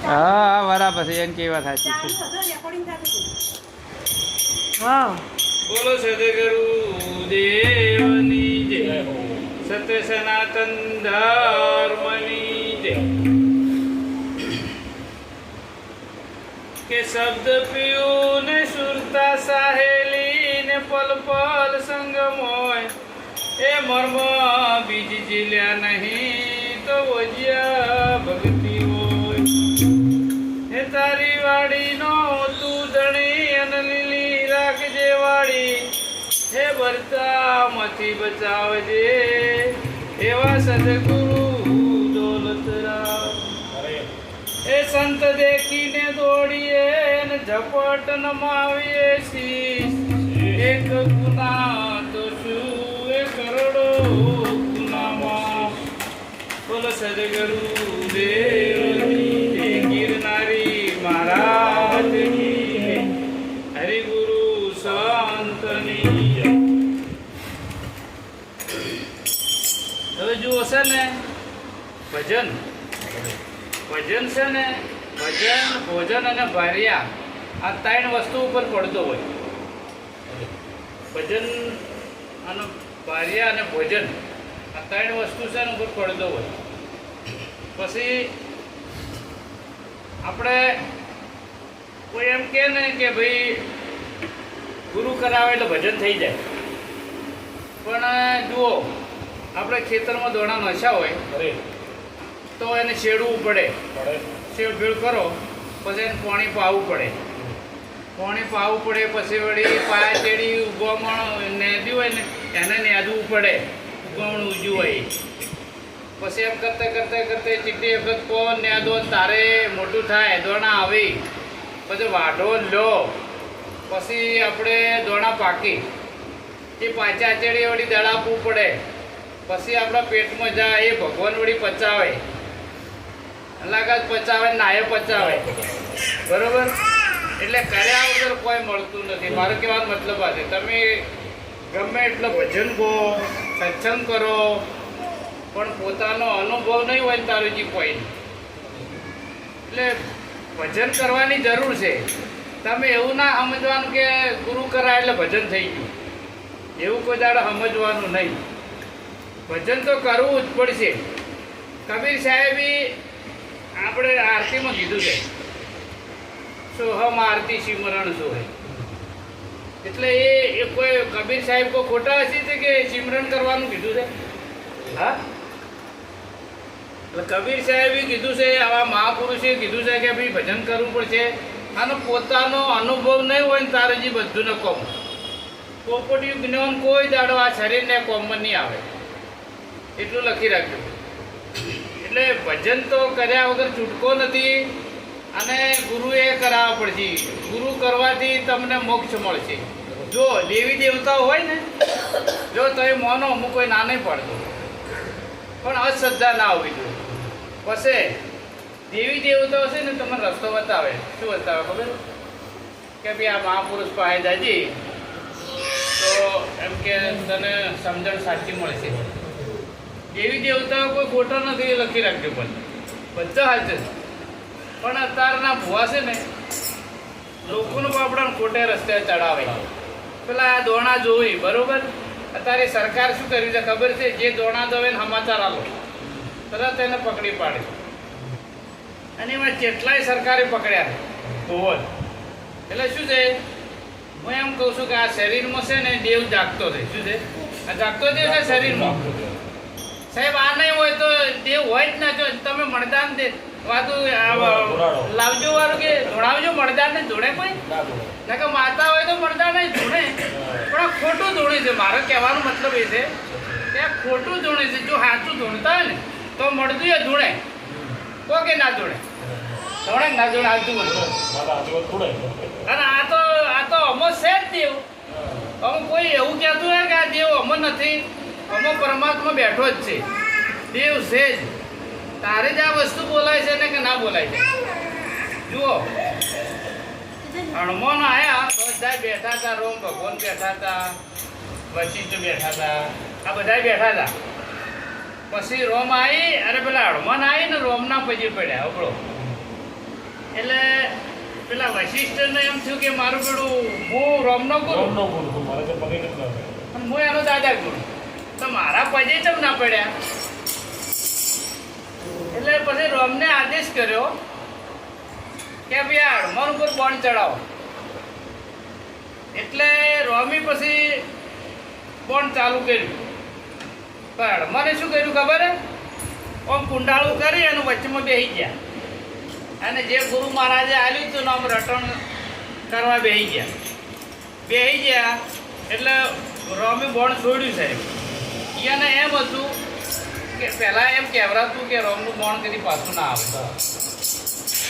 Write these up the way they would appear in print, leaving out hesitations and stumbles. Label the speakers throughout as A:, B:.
A: હા બરાબર છે એમ કેવા સાચી છે.
B: હા
A: બોલો સદગુરુ દેવની જય, સત્ય સનાતન ધર્મની જય. કે શબ્દ પીયું ને સુરતા સાહેલી ને પલ પલ સંગમોય, એ મર્મ બીજ જીલ્યા નહીં તો વજ્યા ભક્તિ હોય. હે તારી વાડીનો તું ધણી અને લીલી રાખજે વાડી, હે ભરતામાંથી બચાવજે એવા સદગુરુ દોલતરામ. એ સંત દેખીને દોડીએ ને ઝપટ નમાવીએ શીશ, એક ગુના તો શું એ કરોડો ગુનામાં. બોલો સદગુરુ દેવની જય, ગિરનારી મહારાજની જય, હરિગુરુ સંતની જય. હવે જુઓ છે ને ભજન, ભજન છે ને ભજન, ભોજન અને ભાર્યા આ ત્રણ વસ્તુ ઉપર પડતો હોય. ભજન અને ભાર્યા અને ભોજન આ ત્રણ વસ્તુ છે ને ઉપર પડતો હોય. પછી આપણે કોઈ એમ કહે ને કે ભાઈ ગુરુ કરાવે એટલે ભજન થઈ જાય, પણ જુઓ આપણે ખેતરમાં દોણા નશા હોય તો એને શેડવું પડે, શેડ ભેળ કરો પછી એને પાણી પાવું પડે, પાણી પાવું પડે પછી વળી પાયા ચેડી ઉગવણ નેદ્યું હોય ને એને નેદવું પડે, ઉગવણ ઉજ્યું હોય. પછી એમ કરતે કરતે કરતે ચીટી વખત કોણ નેદો તારે મોટું થાય, દોણા આવી પછી વાઢો લો, પછી આપણે દોણા પાકી એ પાછા ચેડી વળી દળાવવું પડે, પછી આપણા પેટમાં જાય એ ભગવાન વળી પચાવે, લાગાત પચાવે નાય પચાવે, બરોબર. એટલે કર્યા વગર કોઈ મળતું નથી. મારો કહેવાનો મતલબ આ છે, તમે ગમે એટલો ભજન ગો સત્સંગ કરો પણ પોતાનો અનુભવ નહીં હોય ને તારુંજી કોઈ નહીં. એટલે ભજન કરવાની જરૂર છે. તમે એવું ના સમજવાનું કે ગુરુ કરાય એટલે ભજન થઈ ગયું, એવું કોઈ દાડો સમજવાનું નહીં. ભજન તો કરવું જ પડશે. કબીર સાહેબે આપણે આરતીમાં કીધું છે સોહમ આરતી સિમરણ સોહે. એટલે એ કોઈ કબીર સાહેબ કોઈ ખોટા હશે છે કે સિમરણ કરવાનું કીધું છે? હા, એટલે કબીર સાહેબે કીધું છે, આવા મહાપુરુષે કીધું છે કે ભાઈ ભજન કરવું પડશે. આનો પોતાનો અનુભવ નહીં હોય ને તારે જે બધું ને કોમ પોપટિયું જ્ઞાન કોઈ દાડો આ શરીરને કોમમાં નહીં આવે, એટલું લખી રાખજો. એટલે ભજન તો કર્યા વગર છૂટકો નથી અને ગુરુએ કરાવવા પડશે. ગુરુ કરવાથી તમને મોક્ષ મળશે. જો દેવી દેવતાઓ હોય ને, જો તમે માનો હું કોઈ ના નહીં પાડતો, પણ અશ્રદ્ધા ના હોવી જોઈએ. પછી દેવી દેવતાઓ છે ને તમને રસ્તો બતાવે. શું બતાવે ખબર? કે ભાઈ આ મહાપુરુષ પાસે જાજી તો એમ કે તને સમજણ સાચી મળશે. દેવી દેવતાઓ કોઈ ખોટો નથી એ લખી રાખજો, પણ બધા હાજર. પણ અત્યારના ભુવા છે ને લોકોનું બાપડા ખોટે રસ્તે ચડાવે. પેલા દોણા જોઈ, બરોબર. અત્યારે સરકાર શું કરી છે ખબર છે? જે દોણા દોવે ને સમાચાર આલો તરત એને પકડી પાડે. અને એમાં કેટલાય સરકારે પકડ્યા ભુવન. એટલે શું છે, હું એમ કહું છું કે આ શરીરમાં છે ને દેવ જાગતો છે. શું છે? આ જાગતો દેવ છે શરીરમાં. સાહેબ આ નહીં હોય તો દેવ હોય જ ના. જો તમે મળદાન દે વાતું લાવજો વાળું કે ધોણાવજો, મળદાન ને ધોણે કોઈ ના કે માતા હોય તો મળદાન નહીં ધોણે, પણ આ ખોટું ધોણે છે. મારો કહેવાનો મતલબ એ છે કે આ ખોટું ધોણે છે. જો સાચું ધોણતા હોય ને તો મળતું એ ધોણે કો કે ના ધોણે, ધોણે ના ધોણે આવતું બધું. અને આ તો અમો છે જ દેવ. અમુક કોઈ એવું કહેતું હોય કે આ દેવ અમો નથી, અમો પરમાત્મા બેઠો જ છે, દેવ છે જ. તારે જ આ વસ્તુ બોલાય છે ને કે ના બોલાય છે? જુઓ હનુમાન આયા બધા બેઠા હતા, રોમ ભગવાન બેઠા હતા, વશિષ્ઠ બેઠા હતા, આ બધા બેઠા હતા. પછી રોમ આવી, અરે પેલા હનુમાન આવી ને રોમના પછી પડ્યા. હબળો એટલે પેલા વશિષ્ઠને એમ થયું કે મારું પેલું હું રોમનો ગુરુ અને હું એનો દાદા ગુરુ, તો મારા પજે ચમ ના પડ્યા. એટલે પછી રોમને આદેશ કર્યો કે ભાઈ આ હનુમાન ઉપર બોન્ડ ચડાવો. એટલે રોમી પછી બોન્ડ ચાલુ કર્યું. પણ હનુમાને શું કર્યું ખબર હે? આમ કુંડાળું કરી અને વચ્ચેમાં બેસી ગયા અને જે ગુરુ મહારાજે આલ્યું હતું આમ રટણ કરવા બેસી ગયા. એટલે રોમી બોન્ડ છોડ્યું સાહેબ. એને એમ હતું કે પહેલાં એમ કહેવરાતું કે રોમનું બોન્ડ કદી પાછું ના આવે,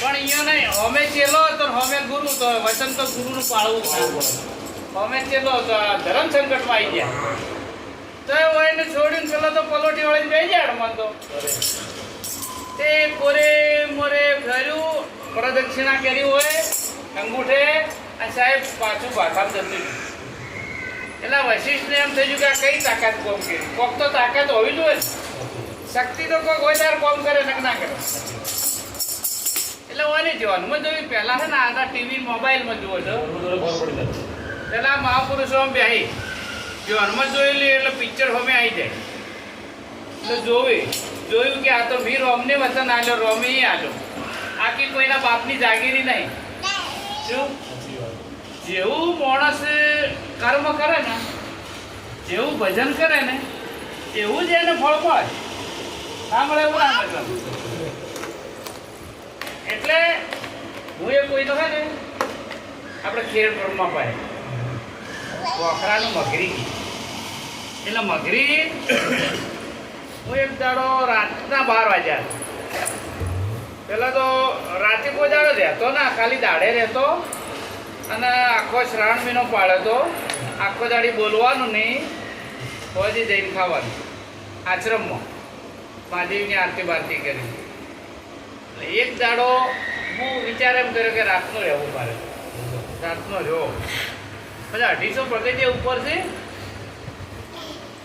A: પણ અહીંયા નહીં. હોમે ચેલો હતો, હોમે ગુરુ તો વચન તો ગુરુનું પાળવું પડે. હોમે ચેલો હતો, ધર્મ સંકટમાં આવી ગયા તો એને છોડીને પેલો તો પલોટી વાળી બેસી જાય હનુમાન તો તે કોરે મોરે ફર્યું, પ્રદક્ષિણા કરી હોય અંગૂઠે અને સાહેબ પાછું ભાથામ જતું રહ્યું. એટલે વશિષ્ઠને એમ થઈ ગયું કે આ કઈ તાકાત કોમ કરી? કોક તો તાકાત હોવી જોઈએ, શક્તિ તો કોક હોય ત્યારે કોમ કરે ને ના કરે. એટલે હોય નહીં જોવાનું. મેં જોયું પહેલાં છે ને આના ટીવી મોબાઈલમાં જુઓ છો, પેલા મહાપુરુષો આમ બેસી જો હનુમાન જોયેલી એટલે પિક્ચર હોમે આવી જાય. એટલે જોયું કે આ તો વીર રોમને વચન આલ્યો, રોમી આલ્યો, આખી કોઈના બાપની જાગીરી નહીં. શું જેવું માણસ કર્મ કરે ને, જેવું ભજન કરે ને એવું જ એને ફળ મળે. સાંભળે એવું ના મળે. એટલે હું એ કોઈનો છે ને આપણે ખેરપુરમાં પાય વખરાનું મગરી. એટલે મગરી હું એક દાડો રાતના 12 વાગ્યા. પેલા તો રાતે કોઈ દાડો રહેતો ના, ખાલી દાડે રહેતો અને આખો શ્રાવણ મહિનો પાડે તો આખો દાડી બોલવાનું નહીં, પછી જઈને ખાવાનું આશ્રમમાં મહાદેવની આરતી બારતી કરી. એટલે એક દાડો હું વિચાર એમ કર્યો કે રાતનો રહેવું મારે, રાતનો રહ્યો. પછી 250 પગથિયા ઉપર છે.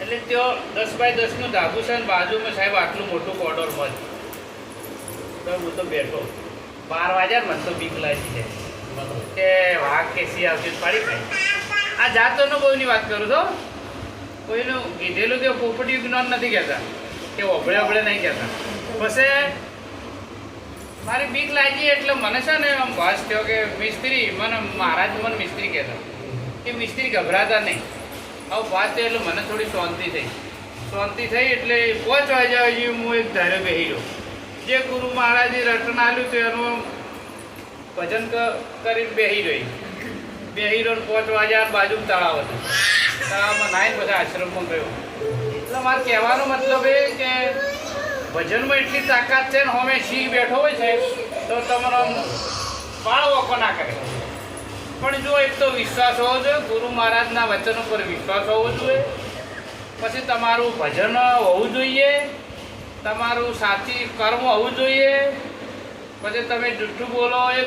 A: એટલે ત્યાં 10 બાય 10નું ધાબુ છે, બાજુમાં સાહેબ આટલું મોટું કોર્ડર મત. તો હું તો બેઠો 12 વાગ્યા મને તો બીક લાગી જાય કે વાઘ કે સિંહ આવતી પાડી ખાય. આ જાતોનો બહુની વાત કરું છો, કોઈનું કીધેલું કે પોપટી જ્ઞાન નથી કહેતા, કે ઓભળે નહીં કહેતા. પછી મારી બીક લાગી એટલે મને છે ને આમ ભાસ થયો કે મિસ્ત્રી મહારાજ મને મિસ્ત્રી કહેતા કે મિસ્ત્રી ગભરાતા નહીં. આવું વાત થયો એટલે મને થોડી શાંતિ થઈ. એટલે 5 વાગ્યા હજી હું એક ધારે બેસી ગયો. જે ગુરુ મહારાજે રટણ આલ્યું હતું એનું ભજન કરીને બેસી રહ્યો. 5 વાગ્યા બાજુ તળાવ હતું, તળાવમાં નાહીને બધા આશ્રમમાં ગયો. એટલે મારે કહેવાનો મતલબ એ કે ભજનમાં એટલી તાકાત છે ને, હોમે સિંહ બેઠો હોય છે તો તમારો બાળ વોકો ના કરે. પણ જો એક તો વિશ્વાસ હોવો જોઈએ, ગુરુ મહારાજના વચન ઉપર વિશ્વાસ હોવો જોઈએ. પછી તમારું ભજન હોવું જોઈએ, તમારું સાચી કર્મ હોવું જોઈએ. પછી તમે જૂઠું બોલો, એ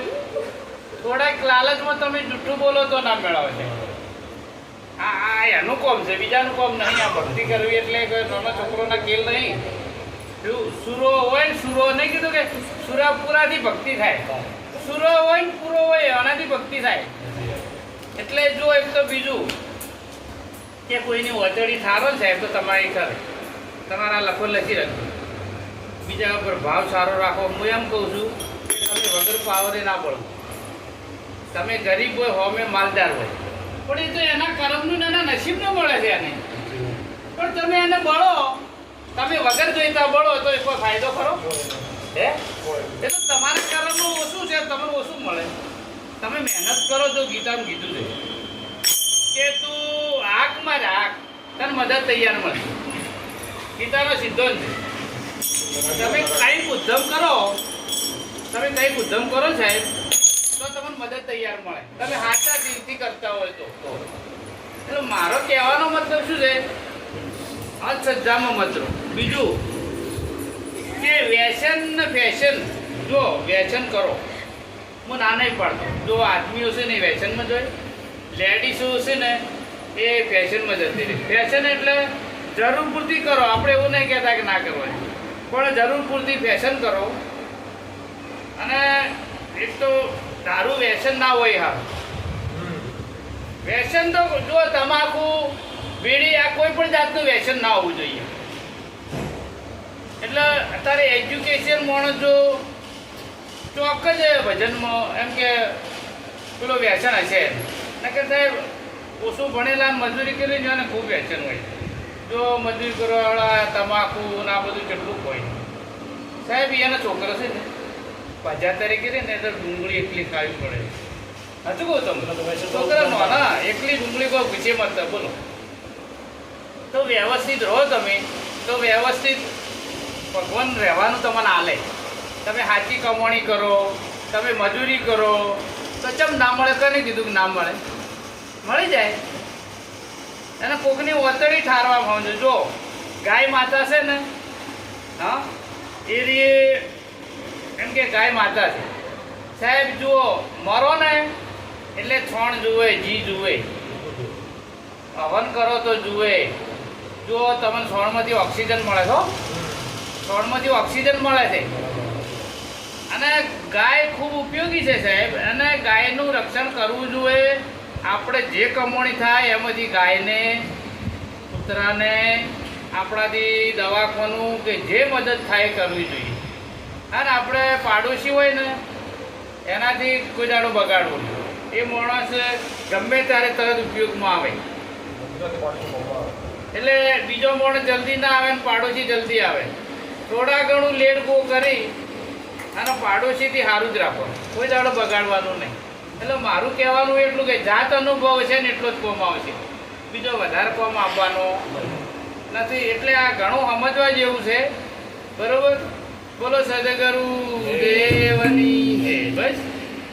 A: થોડાક લાલચમાં તમે જૂઠું બોલો તો ના મેળવો છે. આ એનું કોમ છે, બીજાનું કોમ નહીં. આ ભક્તિ કરવી એટલે નાનો છોકરોના ખેલ નહીં. સુરો હોય ને, સુરો નહીં કીધું કે સુરાપુરાથી ભક્તિ થાય. સુરો હોય ને પૂરો હોય એનાથી ભક્તિ થાય. એટલે જો એક તો બીજું કે કોઈની વચડી સારો સાહેબ તો તમારી કરે, તમારા લખો લખી રાખજો. બીજા ઉપર ભાવ સારો રાખો. હું એમ કહું છું તમે વગર પાવરે ના બોલો. તમે ગરીબ હોય, હોમે માલદાર હોય, પણ એ તો એના કર્મનું એના નસીબનું મળે છે એને. પણ તમે એને બળો, તમે વગર જોઈતા બળો તો એ કોઈ ફાયદો ખરો? હે એ તો તમારા કર્મનું ઓછું છે, તમારું ઓછું મળે. તમે મહેનત કરો તો ગીતામાં કીધું છે કે તું આગમાં જ આગ, તને મદદ તૈયાર મળે. ગીતાનો સિદ્ધાંત છે. તમે કંઈક ઉદ્ધમ કરો, સાહેબ તો તમને મદદ તૈયાર મળે. તમે સાચા દિલથી કરતા હોય તો. એટલે મારો કહેવાનો મતલબ શું છે? અંધશ્રદ્ધામાં મત રહો. બીજું કે વ્યસન ને ફેશન, જો વ્યસન કરો, હું ના નહીં પાડતો. જો આદમીઓ છે ને એ વ્યસનમાં જોઈએ, લેડીઝો છે ને એ ફેશનમાં જતી રહે. ફેશન એટલે જરૂર પૂરતી કરો. આપણે એવું નહીં કહેતા કે ના કરવાની, પણ જરૂર પૂરતી ફેશન કરો. અને એક તો દારૂ વ્યસન ના હોય. હા, વ્યસન તો જો તમાકુ બીડી આ કોઈ પણ જાતનું વ્યસન ના હોવું જોઈએ. એટલે અત્યારે એજ્યુકેશન માણસ જો ચોક્ક જ ભજનમાં એમ કે પેલો વ્યસન હશે ને કે સાહેબ ઓછું ભણેલા મજૂરી કરી ને એને ખૂબ વ્યસન હોય. જો મજૂરી કરવાવાળા તમાકુ ને આ બધું કેટલું હોય સાહેબ. એના છોકરો છે ને 50 તરીકે ને એટલે ડુંગળી એકલી ખાવી પડે. હજુ કહું તમને છોકરા નાના એકલી ડુંગળી કોઈ પૂછે મત બોલો. તો વ્યવસ્થિત રહો તમે તો વ્યવસ્થિત ભગવાન રહેવાનું તમને આલે. તમે સાચી કમાણી કરો, તમે મજૂરી કરો તો ચમ ના મળે? કરી કીધું કે ના મળે, મળી જાય. અને કોકની ઓતડી ઠારવા માંગજો. જો ગાય માતા છે ને, હા એ એમ કે ગાય માતા છે સાહેબ. જુઓ મરો ને એટલે છોણ જુએ, જી જુએ, હવન કરો તો જુએ. જો તમને છોણમાંથી ઓક્સિજન મળે છો, છોણમાંથી ઓક્સિજન મળે છે. અને ગાય ખૂબ ઉપયોગી છે સાહેબ. અને ગાયનું રક્ષણ કરવું જોઈએ. આપણે જે કમાણી થાય એમાંથી ગાયને, કૂતરાને, આપણાથી દવાખાનું કે જે મદદ થાય કરવી જોઈએ. અને આપણે પાડોશી હોય ને એનાથી કોઈ દાડો બગાડવું નહીં. એ માણસ ગમે ત્યારે તરત ઉપયોગમાં આવે. એટલે બીજો માણસ જલ્દી ના આવે ને પાડોશી જલ્દી આવે. થોડા ઘણું લેટ ગો કરી અને પાડોશીથી સારું જ રાખો, કોઈ દાડો બગાડવાનું નહીં. એટલે મારું કહેવાનું એટલું કે જાત અનુભવ છે ને એટલો જ કોમ આવશે, બીજો વધારે કોમ આપવાનો નથી. એટલે આ ઘણું સમજવા જેવું છે. બરોબર? બોલો સદગુરુ દેવની